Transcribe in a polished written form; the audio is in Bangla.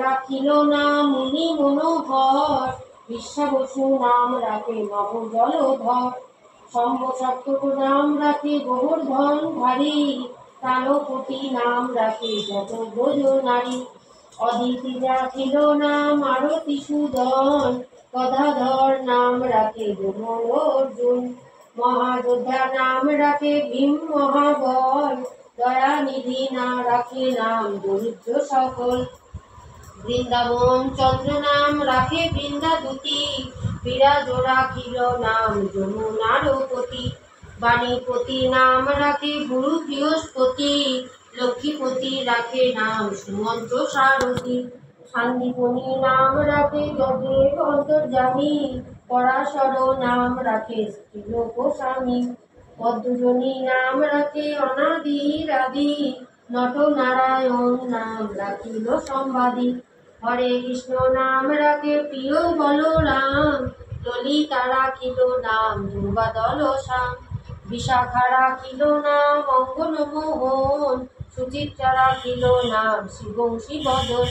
রাখিল নাম মুনি মনোহর, বিশ্বাবসু নাম রাখে নব জলধর, শম্ভ সপ্তক নাম রাখে গোবর্ধন ধারী, তালপতি নাম রাখে যত ব্রজ নারী, অদিতি রাখিল নাম আরতি সুদন, গদাধর নাম রাখে যমল অর্জুন, মহাযোদ্ধা নাম রাখে ভীম মহাবল, দয়ানিধি না রাখে নাম দরিদ্র সকল, বৃন্দাবন চন্দ্র নাম রাখে বৃন্দাদূতি, বিরাজ রাখিল নাম যমুনার পতি, বাণীপতি নাম রাখে গুরু বৃহস্পতি, লক্ষ্মীপতি রাখে নাম সুমন্ত্র সারথি, শান্তিপনি নাম রাখে যজ্ঞের অন্তর্যামী, পরাশর নাম রাখে স্ত্রীলোক স্বামী, পদ্মজনী নাম রাখে অনাদির আদি, নট নারায়ণ নাম রাখিল সম্বাদী, হরে কৃষ্ণ নাম রাখে প্রিয় বলরাম, ললিতা রাখিল নাম দুর্গাদল শ্যাম, বিশাখা রাখিল নাম অঙ্গন মোহন, সুচিত্রা রাখিল নাম শিবং শিবদন।